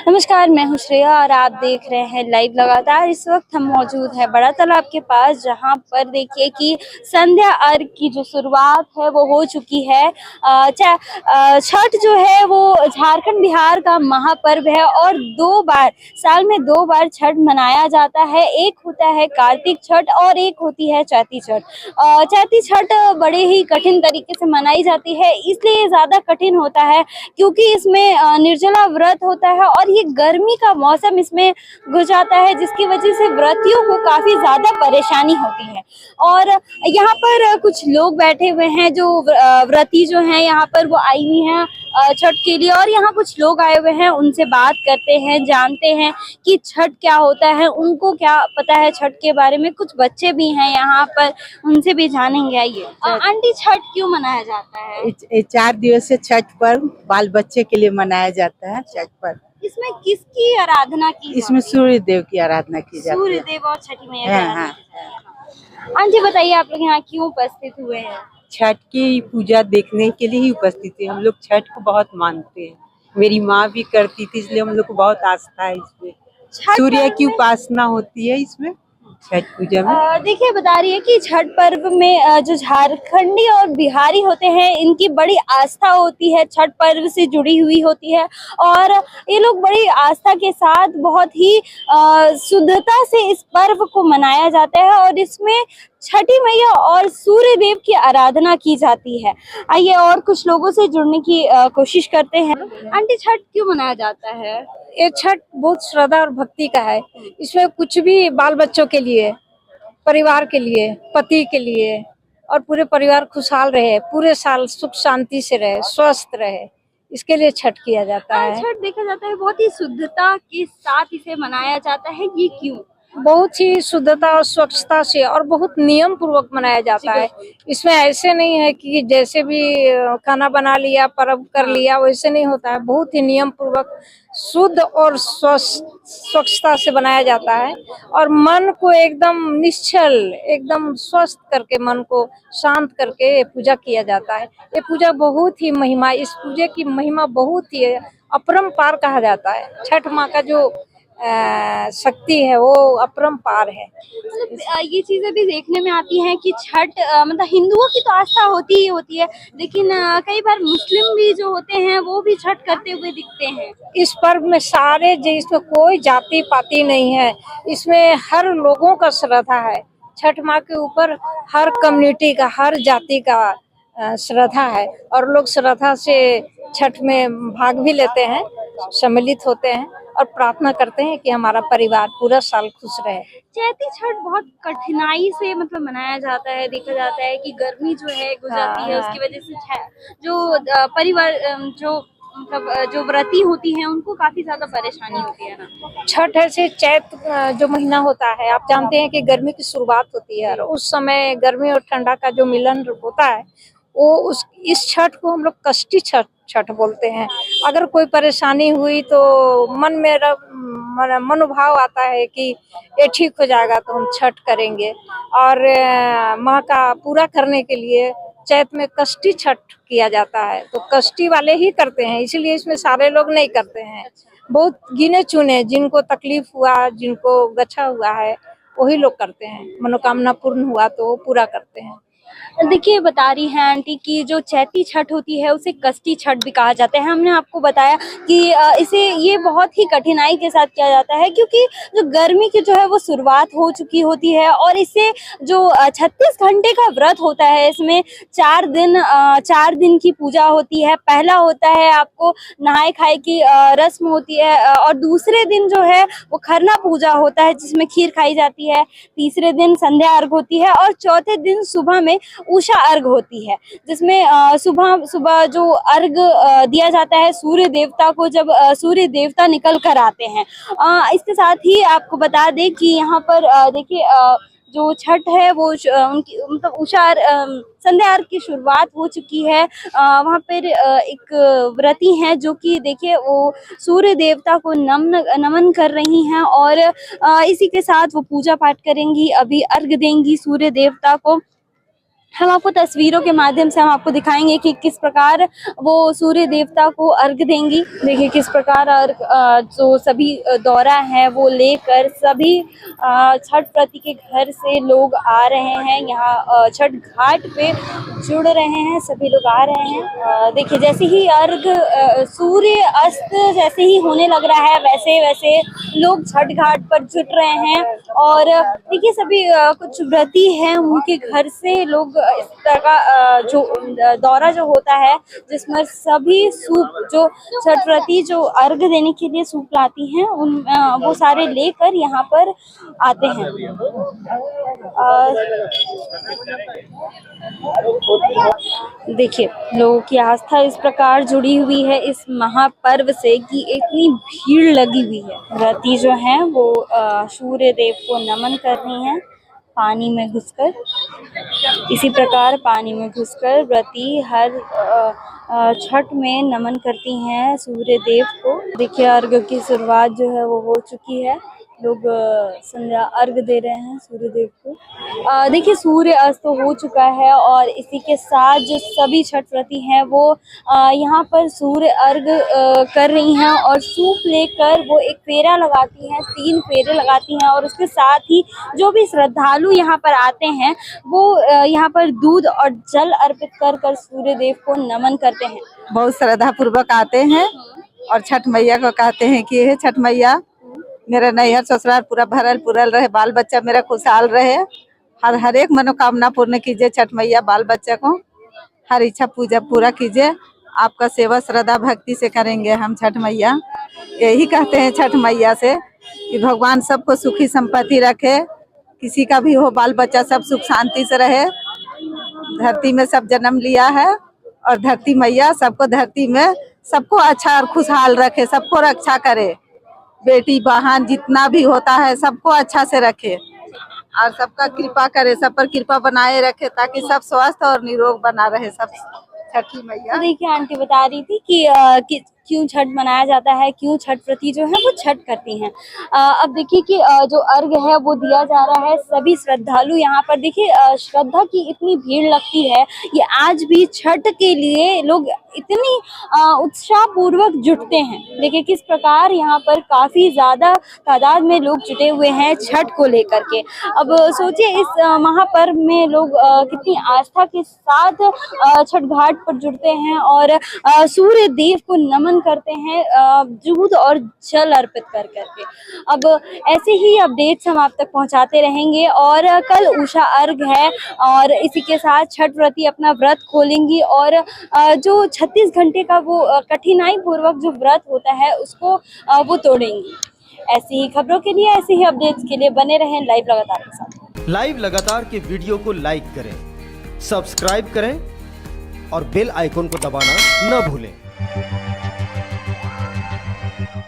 नमस्कार, मैं हूं श्रेया और आप देख रहे हैं लाइव लगातार। इस वक्त हम मौजूद है बड़ा तालाब के पास, जहां पर देखिए कि संध्या अर्घ की जो शुरुआत है वो हो चुकी है। छठ जो है वो झारखंड बिहार का महापर्व है और साल में दो बार छठ मनाया जाता है। एक होता है कार्तिक छठ और एक होती है चैती छठ। चैती छठ बड़े ही कठिन तरीके से मनाई जाती है, इसलिए ज्यादा कठिन होता है क्योंकि इसमें निर्जला व्रत होता है और ये गर्मी का मौसम इसमें घुस जाता है, जिसकी वजह से व्रतियों को काफी ज्यादा परेशानी होती है। और यहाँ पर कुछ लोग बैठे हुए हैं जो व्रती जो हैं, यहाँ पर वो आई हुई हैं छठ के लिए, और यहाँ कुछ लोग आए हुए हैं, उनसे बात करते हैं, जानते हैं कि छठ क्या होता है, उनको क्या पता है छठ के बारे में। कुछ बच्चे भी हैं यहाँ पर, उनसे भी जानेंगे। आइए आंटी, छठ क्यों मनाया जाता है? 4 दिवसीय छठ पर्व बाल बच्चे के लिए मनाया जाता है। छठ पर्व इसमें किसकी आराधना की जाती है? इसमें सूर्य देव की आराधना की जाती है। सूर्य देव और छठी मैया की आराधना हाँ। की जाती है। आंटी बताइए, आप लोग यहाँ क्यों उपस्थित हुए हैं? छठ की पूजा देखने के लिए ही उपस्थित है। हम लोग छठ को बहुत मानते हैं, मेरी माँ भी करती थी, इसलिए हम लोग को बहुत आस्था है इसमें। सूर्य की उपासना होती है इसमें छठ पूजा में। देखिए, बता रही है कि छठ पर्व में जो झारखंडी और बिहारी होते हैं, इनकी बड़ी आस्था होती है, छठ पर्व से जुड़ी हुई होती है और ये लोग बड़ी आस्था के साथ बहुत ही शुद्धता से इस पर्व को मनाया जाता है और इसमें छठी मैया और सूर्य देव की आराधना की जाती है। आइए और कुछ लोगों से जुड़ने की कोशिश करते हैं। आंटी, छठ क्यों मनाया जाता है? ये छठ बहुत श्रद्धा और भक्ति का है। इसमें कुछ भी बाल बच्चों के लिए, परिवार के लिए, पति के लिए और पूरे परिवार खुशहाल रहे, पूरे साल सुख शांति से रहे, स्वस्थ रहे, इसके लिए छठ किया जाता है। छठ देखा जाता है बहुत ही शुद्धता के साथ इसे मनाया जाता है, ये क्यों? बहुत ही शुद्धता और स्वच्छता से और बहुत नियम पूर्वक मनाया जाता है। इसमें ऐसे नहीं है कि जैसे भी खाना बना लिया, पर्व कर लिया, वैसे नहीं होता है। बहुत ही नियम पूर्वक शुद्ध और स्वच्छता से बनाया जाता है और मन को एकदम निश्चल, एकदम स्वस्थ करके, मन को शांत करके ये पूजा किया जाता है। ये पूजा बहुत ही महिमा, इस पूजे की महिमा बहुत ही अपरंपार कहा जाता है। छठ माँ का जो शक्ति है वो अपरंपार है। मतलब ये चीजें भी देखने में आती हैं कि छठ मतलब हिंदुओं की तो आस्था होती ही होती है, लेकिन कई बार मुस्लिम भी जो होते हैं वो भी छठ करते हुए दिखते हैं। इस पर्व में सारे, इसमें कोई जाति पाति नहीं है, इसमें हर लोगों का श्रद्धा है। छठ माँ के ऊपर हर कम्युनिटी का, हर जाति का श्रद्धा है और लोग श्रद्धा से छठ में भाग भी लेते हैं, सम्मिलित होते हैं और प्रार्थना करते हैं कि हमारा परिवार पूरा साल खुश रहे। चैती छठ बहुत कठिनाई से मतलब मनाया जाता है। देखा जाता है कि गर्मी जो है गुजरती है, उसकी वजह से जो परिवार जो मतलब जो व्रती होती हैं उनको काफी ज्यादा परेशानी होती है ना। छठ ऐसे चैत जो महीना होता है, आप जानते हैं कि गर्मी की शुरुआत होती है और उस समय गर्मी और ठंडा का जो मिलन होता है, वो इस छठ को हम लोग कष्टी छठ बोलते हैं। अगर कोई परेशानी हुई तो मन में मनोभाव आता है कि ये ठीक हो जाएगा तो हम छठ करेंगे और माँ का पूरा करने के लिए चैत में कष्टी छठ किया जाता है। तो कष्टी वाले ही करते हैं, इसीलिए इसमें सारे लोग नहीं करते हैं। बहुत गिने चुने जिनको तकलीफ हुआ, जिनको गच्छा हुआ है, वही लोग करते हैं। मनोकामना पूर्ण हुआ तो वो पूरा करते हैं। देखिए, बता रही हैं आंटी कि जो चैती छठ होती है उसे कष्टी छठ भी कहा जाता है। हमने आपको बताया कि इसे ये बहुत ही कठिनाई के साथ किया जाता है क्योंकि जो गर्मी की जो है वो शुरुआत हो चुकी होती है और इसे जो 36 घंटे का व्रत होता है, इसमें 4 दिन की पूजा होती है। पहला होता है आपको नहाए खाए की रस्म होती है और दूसरे दिन जो है वो खरना पूजा होता है जिसमें खीर खाई जाती है। तीसरे दिन संध्या अर्घ होती है और चौथे दिन सुबह में उषा अर्घ होती है, जिसमें सुबह सुबह जो अर्घ दिया जाता है सूर्य देवता को, जब सूर्य देवता निकल कर आते हैं। इसके साथ ही आपको बता दें कि यहाँ पर देखिए जो छठ है वो उनकी मतलब संध्या अर्घ की शुरुआत हो चुकी है। वहाँ पर एक व्रती हैं जो कि देखिए वो सूर्य देवता को नमन कर रही हैं और इसी के साथ वो पूजा पाठ करेंगी, अभी अर्घ देंगी सूर्य देवता को। हम आपको तस्वीरों के माध्यम से हम आपको दिखाएंगे कि किस प्रकार वो सूर्य देवता को अर्घ देंगी। देखिए किस प्रकार जो सभी दौरा है वो लेकर सभी छठ व्रती के घर से लोग आ रहे हैं, यहाँ छठ घाट पे जुड़ रहे हैं, सभी लोग आ रहे हैं। देखिए जैसे ही अर्घ सूर्य अस्त जैसे ही होने लग रहा है वैसे वैसे लोग छठ घाट पर जुट रहे हैं। और देखिए सभी कुछ व्रती हैं उनके घर से लोग इस तरह का जो दौरा जो होता है जिसमें सभी सूप जो छठ व्रती जो अर्घ देने के लिए सूप लाती हैं उन वो सारे लेकर यहाँ पर आते हैं। देखिए लोगों की आस्था इस प्रकार जुड़ी हुई है इस महापर्व से कि इतनी भीड़ लगी हुई है। व्रती जो हैं वो सूर्य देव को नमन कर रही हैं पानी में घुसकर। इसी प्रकार पानी में घुसकर व्रती हर छठ में नमन करती हैं सूर्य देव को। देखिए अर्घ की शुरुआत जो है वो हो चुकी है, लोग संध्या अर्घ दे रहे हैं सूर्य देव को। देखिए सूर्य अस्त तो हो चुका है और इसी के साथ जो सभी छठ व्रती हैं वो यहाँ पर सूर्य अर्घ कर रही हैं और सूप लेकर वो एक फेरा लगाती हैं, 3 फेरे लगाती हैं और उसके साथ ही जो भी श्रद्धालु यहाँ पर आते हैं वो यहाँ पर दूध और जल अर्पित कर कर सूर्य देव को नमन करते हैं। बहुत श्रद्धा पूर्वक आते हैं और छठ मैया को कहते हैं कि हे छठ मैया मेरा नैहर ससुराल पूरा भरल पुरल रहे, बाल बच्चा मेरा खुशहाल रहे, हर एक मनोकामना पूर्ण कीजिए छठ मैया, बाल बच्चा को हर इच्छा पूजा पूरा कीजिए। आपका सेवा श्रद्धा भक्ति से करेंगे हम छठ मैया। यही कहते हैं छठ मैया से कि भगवान सबको सुखी संपत्ति रखे, किसी का भी हो बाल बच्चा सब सुख शांति से रहे। धरती में सब जन्म लिया है और धरती मैया सबको धरती में सबको अच्छा और खुशहाल रखे, सबको रक्षा करे, बेटी बहन जितना भी होता है सबको अच्छा से रखे और सबका कृपा करे, सब पर कृपा बनाए रखे ताकि सब स्वस्थ और निरोग बना रहे सब छठी मैया। तो देखिए आंटी बता रही थी कि क्यों छठ मनाया जाता है, क्यों छठ व्रती जो है वो छठ करती हैं। अब देखिए कि जो अर्घ है वो दिया जा रहा है, सभी श्रद्धालु यहाँ पर देखिए श्रद्धा की इतनी भीड़ लगती है, ये आज भी छठ के लिए लोग इतनी उत्साह पूर्वक जुटते हैं। देखिए किस प्रकार यहाँ पर काफी ज्यादा तादाद में लोग जुटे हुए हैं छठ को लेकर के। अब सोचिए इस महापर्व में लोग कितनी आस्था के साथ छठ घाट पर जुटते हैं और सूर्य देव को नमन करते हैं दूध और जल अर्पित कर करके। अब ऐसे ही अपडेट्स हम आप तक पहुंचाते रहेंगे और कल उषा अर्घ है और इसी के साथ छठ व्रती अपना व्रत खोलेंगी और जो 36 घंटे का वो कठिनाई पूर्वक जो व्रत होता है उसको वो तोड़ेंगी। ऐसी ही खबरों के लिए, ऐसे ही अपडेट्स के लिए बने रहें लाइव लगातार के साथ। लाइव लगातार के वीडियो को लाइक करें, सब्सक्राइब करें और बेल आइकॉन को दबाना न भूलें।